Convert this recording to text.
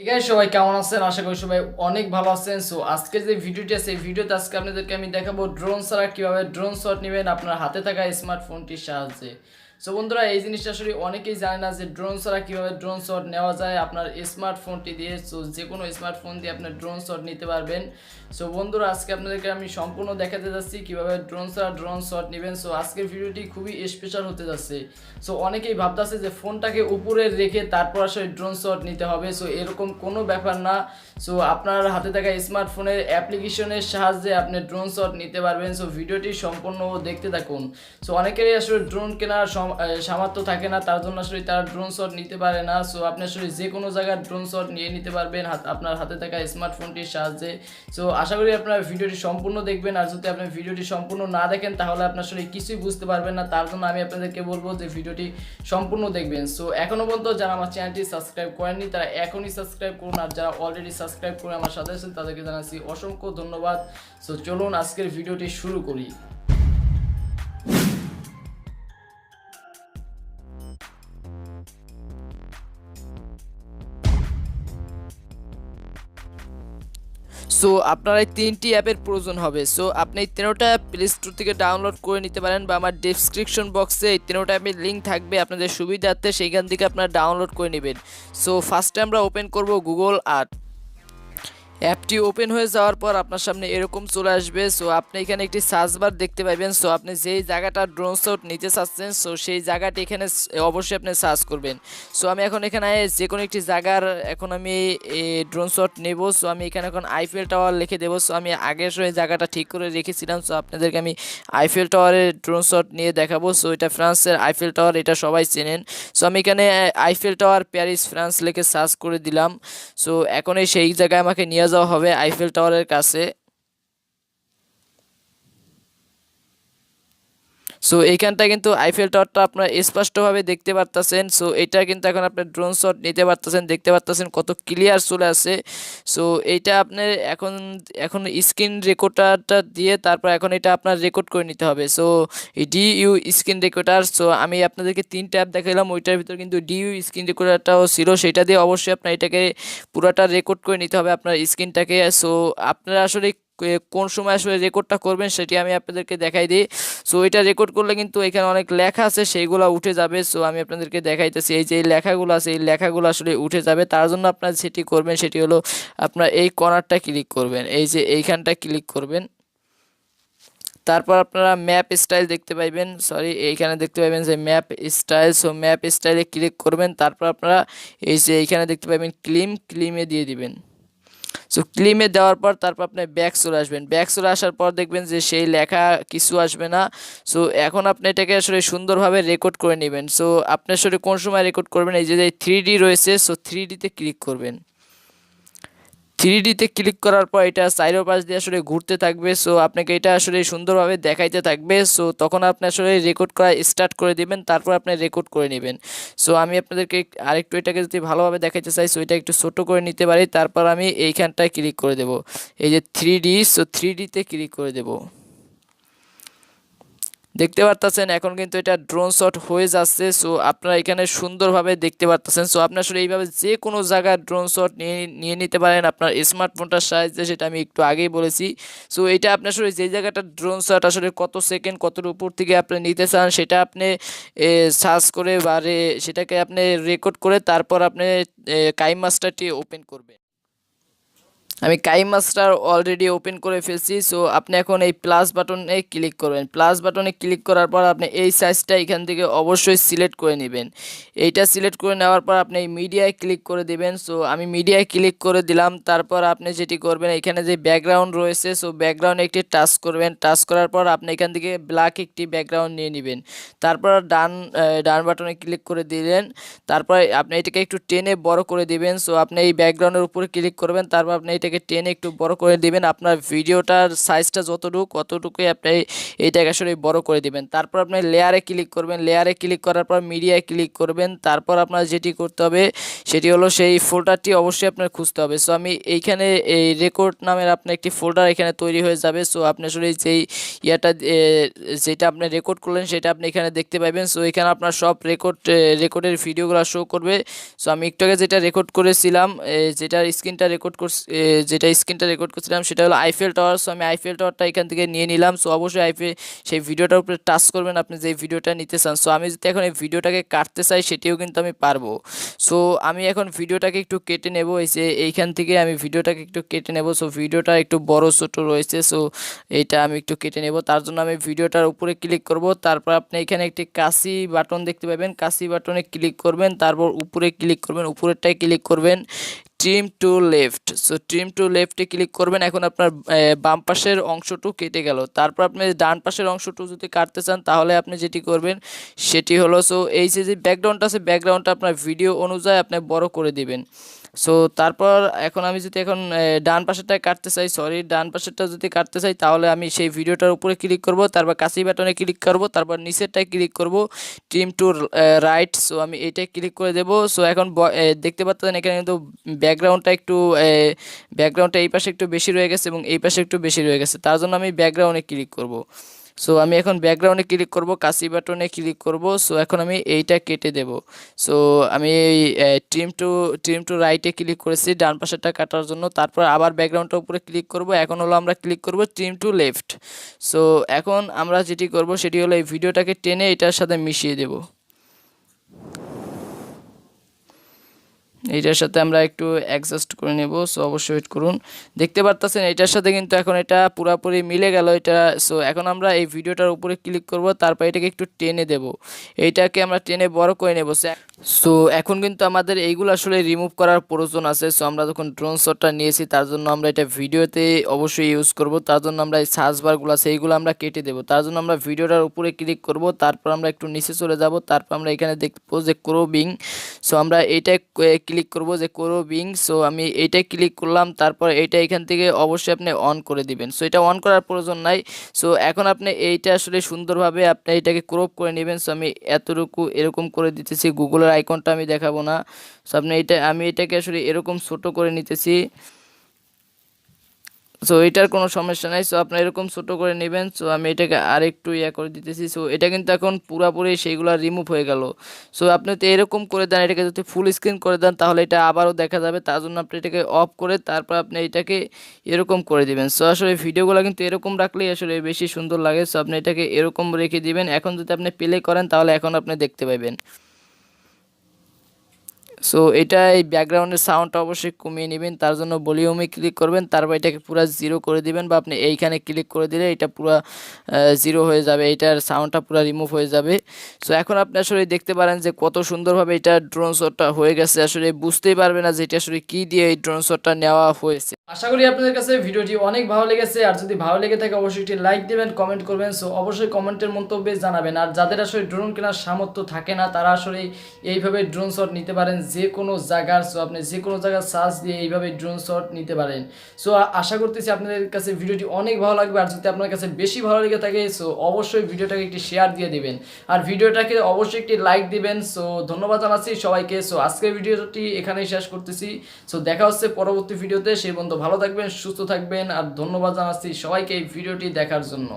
ঠিক আছে, সবাই কেমন আছেন? আশা করি সবাই অনেক ভালো আছেন। সো আজকের যে ভিডিওটি আছে এই ভিডিওতে আজকে আপনাদেরকে আমি দেখাবো ড্রোন ছাড়া কিভাবে ড্রোন শট নেবেন আপনার হাতে থাকা স্মার্টফোনটির সাহায্যে। সো বন্ধুরা, এই জিনিসটা আসলে অনেকেই জানে না যে ড্রোন ছাড়া কিভাবে ড্রোন শট নেওয়া যায় আপনার স্মার্টফোনটি দিয়ে। সো যে কোনো স্মার্টফোন দিয়ে আপনার ড্রোন শট নিতে পারবেন। সো বন্ধুরা, আজকে আপনাদেরকে আমি সম্পূর্ণ দেখাতে যাচ্ছি কিভাবে ড্রোন ছাড়া ড্রোন শট নেবেন। সো আজকের ভিডিওটি খুবই স্পেশাল হতে যাচ্ছে। সো অনেকেই ভাবতেছে যে ফোনটাকে উপরে রেখে তারপর আসলে ড্রোন শট নিতে হবে। সো এরকম কোনো ব্যাপার না। সো আপনার হাতে থাকা স্মার্টফোনের অ্যাপ্লিকেশনের সাহায্যে আপনি ড্রোন শট নিতে পারবেন। সো ভিডিওটি সম্পূর্ণ দেখতে থাকুন। সো অনেকেরই আসলে ড্রোন কেনার সামর্থ্য থাকে না, তার জন্য আসলে তারা ড্রোন শট নিতে পারে না। সো আপনি আসলে যে কোনো জায়গায় ড্রোন শট নিয়ে নিতে পারবেন আপনার হাতে থাকা স্মার্টফোনটির সাহায্যে। সো আশা করি আপনারা ভিডিওটি সম্পূর্ণ দেখবেন। আর যদি আপনি ভিডিওটি সম্পূর্ণ না দেখেন তাহলে আপনার আসলে কিছুই বুঝতে পারবেন না। তার জন্য আমি আপনাদেরকে বলবো যে ভিডিওটি সম্পূর্ণ দেখবেন। সো এখনও পর্যন্ত যারা আমার চ্যানেলটি সাবস্ক্রাইব করেননি তারা এখনই সাবস্ক্রাইব করুন, আর যারা অলরেডি সাবস্ক্রাইব করে আমার সাথে আছেন তাদেরকে জানাচ্ছি অসংখ্য ধন্যবাদ। সো চলুন আজকের ভিডিওটি শুরু করি। সো আপনার এই তিনটি অ্যাপের প্রয়োজন হবে। সো আপনি এই তিনোটা অ্যাপ প্লে স্টোর থেকে ডাউনলোড করে নিতে পারেন, বা আমার ডেসক্রিপশন বক্সে এই তিনোটা অ্যাপের লিঙ্ক থাকবে, আপনাদের সুবিধার্থে সেইখান থেকে আপনারা ডাউনলোড করে নেবেন। সো ফার্স্টে আমরা ওপেন করব গুগল আর্ট। অ্যাপটি ওপেন হয়ে যাওয়ার পর আপনার সামনে এরকম চলে আসবে। সো আপনি এখানে একটি সার্চ বার দেখতে পাবেন। সো আপনি যেই জায়গাটা ড্রোন শট নিতে চাচ্ছেন সো সেই জায়গাটি এখানে অবশ্যই আপনি সার্চ করবেন। সো আমি এখন এখানে যে কোনো একটি জায়গার এখন আমি ড্রোন শট নেব। সো আমি এখানে এখন আইফেল টাওয়ার লিখে দেবো। সো আমি আগে সেই জায়গাটা ঠিক করে রেখেছিলাম। সো আপনাদেরকে আমি আইফেল টাওয়ারের ড্রোন শট নিয়ে দেখাবো। সো এটা ফ্রান্সের আইফেল টাওয়ার, এটা সবাই চেনেন। সো আমি এখানে আইফেল টাওয়ার প্যারিস ফ্রান্স লিখে সার্চ করে দিলাম। সো এখন সেই জায়গায় আমাকে নিয়ে যাওয়া হবে আইফেল টাওয়ারের কাছে। সো এইখানটা কিন্তু আইফেল টাওয়ারটা আপনারা স্পষ্টভাবে দেখতে পারতেছেন। সো এটা কিন্তু এখন আপনার ড্রোন শট নিতে পারতেছেন, দেখতে পারতেছেন কত ক্লিয়ার চলে আসে। সো এইটা আপনার এখন এখন স্ক্রিন রেকর্ডারটা দিয়ে তারপর এখন এটা আপনার রেকর্ড করে নিতে হবে। সো এই ডিইউ স্ক্রিন রেকর্ডার, সো আমি আপনাদেরকে তিনটা অ্যাপ দেখালাম, ওইটার ভিতর কিন্তু ডিইউ স্ক্রিন রেকর্ডারটাও ছিল, সেটা দিয়ে অবশ্যই আপনার এটাকে পুরোটা রেকর্ড করে নিতে হবে আপনার স্ক্রিনটাকে। সো আপনারা আসলে কোন সময় আসলে রেকর্ডটা করবেন সেটি আমি আপনাদেরকে দেখাই দিই। সো এটা রেকর্ড করলে কিন্তু এখানে অনেক লেখা আছে সেইগুলো উঠে যাবে। সো আমি আপনাদেরকে দেখাইতেছি, এই যে লেখাগুলো আছে এই লেখাগুলো আসলে উঠে যাবে। তার জন্য আপনার যেটি করবেন সেটি হলো আপনার এই কর্নারটা ক্লিক করবেন, এই যে এইখানটা ক্লিক করবেন। তারপর আপনারা ম্যাপ স্টাইল দেখতে পাইবেন, সরি এইখানে দেখতে পাইবেন যে ম্যাপ স্টাইল। সো ম্যাপ স্টাইলে ক্লিক করবেন। তারপর আপনারা এই যে এইখানে দেখতে পাইবেন ক্লিমে দিয়ে দিবেন। সো ক্লিমে দেওয়ার পর তারপর আপনি ব্যাক চলে আসবেন। ব্যাক চলে আসার পর দেখবেন যে সেই লেখা কিছু আসবে না। সো এখন আপনি এটাকে আসলে সুন্দরভাবে রেকর্ড করে নেবেন। সো আপনি আসলে কোন সময় রেকর্ড করবেন, এই যে 3D রয়েছে, সো 3Dতে ক্লিক করবেন। 3Dতে ক্লিক করার পর এটা চারোপাশ দিয়ে আসলে ঘুরতে থাকবে। সো আপনাকে এটা আসলে সুন্দরভাবে দেখাইতে থাকবে। সো তখন আপনি আসলে রেকর্ড করা স্টার্ট করে দিবেন, তারপর আপনি রেকর্ড করে নেবেন। সো আমি আপনাদেরকে আরেকটু এটাকে যদি ভালোভাবে দেখাইতে চাই সো এটা একটু ছোট করে নিতে পারি। তারপর আমি এইখানটায় ক্লিক করে দেব, এই যে 3D, সো 3Dতে ক্লিক করে দেব। দেখতে পারতেছেন এখন কিন্তু এটা ড্রোন শট হয়ে যাচ্ছে। সো আপনারা এখানে সুন্দরভাবে দেখতে পারতেছেন। সো আপনি আসলে এইভাবে যে কোনো জায়গায় ড্রোন শট নিয়ে নিতে পারেন আপনার স্মার্টফোনটার সাহায্যে, সেটা আমি একটু আগেই বলেছি। সো এটা আপনি আসলে যে জায়গাটা ড্রোন শট আসলে কত সেকেন্ড কতর উপর থেকে আপনি নিতে চান সেটা আপনি সার্চ করে বা সেটাকে আপনি রেকর্ড করে তারপর আপনি কাইম মাস্টারটি ওপেন করবেন। আমি কাইম মাস্টার অলরেডি ওপেন করে ফেলছি। সো আপনি এখন এই প্লাস বাটনে ক্লিক করবেন। প্লাস বাটনে ক্লিক করার পর আপনি এই সাইজটা এখান থেকে অবশ্যই সিলেক্ট করে নেবেন। এইটা সিলেক্ট করে নেওয়ার পর আপনি এই মিডিয়ায় ক্লিক করে দিবেন। সো আমি মিডিয়ায় ক্লিক করে দিলাম। তারপর আপনি যেটি করবেন, এখানে যে ব্যাকগ্রাউন্ড রয়েছে সো ব্যাকগ্রাউন্ডে একটি টাচ করবেন। টাচ করার পর আপনি এখান থেকে ব্ল্যাক একটি ব্যাকগ্রাউন্ড নিয়ে নেবেন। তারপর ডান বাটনে ক্লিক করে দিলেন। তারপর আপনি এটাকে একটু টেনে বড় করে দিবেন। সো আপনি এই ব্যাকগ্রাউন্ডের উপরে ক্লিক করবেন। তারপর আপনি এটা এটাকে টেনে একটু বড় করে দিবেন। আপনার ভিডিওটার সাইজটা যতটুকু অতটুকুই আপনি এইটাকে আসলে বড় করে দিবেন। তারপর আপনি লেয়ারে ক্লিক করবেন, লেয়ারে ক্লিক করার পর মিডিয়ায় ক্লিক করবেন। তারপর আপনার যেটি করতে হবে সেটি হলো সেই ফোল্ডারটি অবশ্যই আপনার খুঁজতে হবে। সো আমি এইখানে এই রেকর্ড নামের আপনার একটি ফোল্ডার এখানে তৈরি হয়ে যাবে। সো আপনি আসলে যেই ইয়াটা যেটা আপনি রেকর্ড করলেন সেটা আপনি এখানে দেখতে পাবেন। সো এখানে আপনার সব রেকর্ডের ভিডিওগুলো শো করবে। সো আমি একটু আগে যেটা রেকর্ড করেছিলাম, যেটা স্ক্রিনটা রেকর্ড করছিলাম সেটা হলো আইফেল টাওয়ার। সো আমি আইফেল টাওয়ারটা এখান থেকে নিয়ে নিলাম। সো অবশ্যই সেই ভিডিওটার উপরে টাচ করবেন আপনি যে ভিডিওটা নিতে চান। সো আমি যদি এখন এই ভিডিওটাকে কাটতে চাই সেটিও কিন্তু আমি পারবো। সো আমি এখন ভিডিওটাকে একটু কেটে নেব, এই যে এইখান থেকে আমি ভিডিওটাকে একটু কেটে নেব। সো ভিডিওটা একটু বড় ছোট রয়েছে, সো এইটা আমি একটু কেটে নেব। তার জন্য আমি ভিডিওটার উপরে ক্লিক করব। তারপর আপনি এখানে একটি কাশি বাটন দেখতে পাবেন, কাশি বাটনে ক্লিক করবেন। তারপর উপরে ক্লিক করবেন, উপরেরটায় ক্লিক করবেন trim to left. So trim to লেফটে ক্লিক করবেন। এখন আপনার বাম পাশের অংশটু কেটে গেল। তারপর আপনি ডান পাশের অংশটু যদি কাটতে চান তাহলে আপনি যেটি করবেন সেটি হলো, সো এই যে ব্যাকগ্রাউন্ডটা আছে ব্যাকগ্রাউন্ডটা আপনার ভিডিও অনুযায়ী আপনি বড় করে দিবেন। সো তারপর এখন আমি যদি ডান পাশেরটা কাটতে চাই, ডান পাশেরটা যদি কাটতে চাই তাহলে আমি সেই ভিডিওটার উপরে ক্লিক করব, তারপর কাশি বাটনে ক্লিক করব, তারপর নিচেরটায় ক্লিক করব ট্রিম টু রাইট। সো আমি এইটাই ক্লিক করে দেব। সো এখন দেখতে পাচ্ছেন এখানে কিন্তু ব্যাকগ্রাউন্ডটা এই পাশে একটু বেশি রয়ে গেছে এবং এই পাশে একটু বেশি রয়ে গেছে, তার জন্য আমি ব্যাকগ্রাউন্ডে ক্লিক করব। সো আমি এখন ব্যাকগ্রাউন্ডে ক্লিক করব, কাশি বাটনে ক্লিক করব। সো এখন আমি এইটা কেটে দেব। সো আমি এই ট্রিম টু রাইটে ক্লিক করেছি ডান পাশেরটা কাটার জন্য। তারপর আবার ব্যাকগ্রাউন্ডটার উপরে ক্লিক করব। এখন হলো আমরা ক্লিক করব ট্রিম টু লেফট। সো এখন আমরা যেটি করব সেটি হলো এই ভিডিওটাকে টেনে এটার সাথে মিশিয়ে দেব। এইটার সাথে আমরা একটু অ্যাডজাস্ট করে নেব। সো অবশ্যই ওয়েট করুন, দেখতে পারতেছেন এটার সাথে কিন্তু এখন এটা পুরোপুরি মিলে গেল এটা। সো এখন আমরা এই ভিডিওটার উপরে ক্লিক করব, তারপর এটাকে একটু টেনে দেব, এইটাকে আমরা টেনে বড় করে নেব। সো এখন কিন্তু আমাদের এইগুলো আসলে রিমুভ করার প্রয়োজন আছে। সো আমরা যখন ড্রোন শটটা নিয়েছি তার জন্য আমরা এটা ভিডিওতে অবশ্যই ইউজ করব, তার জন্য আমরা এই সার্চ বারগুলো আছে এইগুলো আমরা কেটে দেব। তার জন্য আমরা ভিডিওটার উপরে ক্লিক করব, তারপর আমরা একটু নিচে চলে যাব, তারপর আমরা এখানে দেখবো যে ক্রপিং। সো আমরা এইটাই ক্লিক করব যে ক্রপিং। সো আমি এইটাই ক্লিক করলাম, তারপর এইটা এখান থেকে অবশ্যই আপনি অন করে দিবেন। সো এটা অন করার প্রয়োজন নাই। সো এখন আপনি এইটা আসলে সুন্দরভাবে আপনি এটাকে ক্রপ করে নেবেন। সো আমি এতটুকু এরকম করে দিতেছি, গুগলের আইকনটা আমি দেখাবো না। সো আমি এটাকে আসলে এরকম ছোট করে নিতেছি। সো এটার কোনো সমস্যা নাই। সো আপনার এরকম ছোট করে নেবেন। সো আমি এটাকে আর একটু করে দিতেছি। সো এটা কিন্তু এখন পুরোপুরি সেইগুলো রিমুভ হয়ে গেল। সো আপনি তো এরকম করে দেন, এটাকে যদি ফুল স্ক্রিন করে দেন তাহলে এটা আবারও দেখা যাবে, তার জন্য আপনি এটাকে অফ করে তারপর আপনি এটাকে এরকম করে দিবেন। সো আসলে ভিডিওগুলো কিন্তু এরকম রাখলেই আসলে বেশি সুন্দর লাগে। সো আপনি এটাকে এরকম রেখে দিবেন। এখন যদি আপনি প্লে করেন তাহলে এখন আপনি দেখতে পাবেন। সো এটা এই ব্যাকগ্রাউন্ডের সাউন্ডটা অবশ্যই কমিয়ে নেবেন, তার জন্য ভলিউমে ক্লিক করবেন, তারপর এটাকে পুরো জিরো করে দিবেন, বা আপনি এইখানে ক্লিক করে দিলে এটা পুরো জিরো হয়ে যাবে, এটার সাউন্ডটা পুরো রিমুভ হয়ে যাবে। সো এখন আপনি আসলে দেখতে পারেন যে কত সুন্দরভাবে এটা ড্রোন শটটা হয়ে গেছে। আসলে বুঝতেই পারবে না যে এটা আসলে কী দিয়ে এই ড্রোন শটটা নেওয়া হয়েছে। আশা করি আপনাদের কাছে ভিডিওটি অনেক ভালো লেগেছে। আর যদি ভালো লেগে থাকে অবশ্যই একটি লাইক দেবেন, কমেন্ট করবেন। সো অবশ্যই কমেন্টের মন্তব্যে জানাবেন। আর যাদের আসলে ড্রোন কেনার সামর্থ্য থাকে না তারা আসলে এইভাবে ড্রোন শট নিতে পারেন যে কোনো জায়গার। সো আপনি যে কোনো জায়গার সার্চ দিয়ে এইভাবে ড্রোন শট নিতে পারেন। সো আশা করতেছি আপনাদের কাছে ভিডিওটি অনেক ভালো লাগবে। আর যদি আপনার কাছে বেশি ভালো লেগে থাকে সো অবশ্যই ভিডিওটাকে একটি শেয়ার দিয়ে দিবেন, আর ভিডিওটাকে অবশ্যই একটি লাইক দিবেন। সো ধন্যবাদ জানাচ্ছি সবাইকে। সো আজকের ভিডিওটি এখানেই শেষ করতেছি। সো দেখা হচ্ছে পরবর্তী ভিডিওতে। সেই পর্যন্ত ভালো থাকবেন, সুস্থ থাকবেন, আর ধন্যবাদ জানাচ্ছি সবাইকে এই ভিডিওটি দেখার জন্য।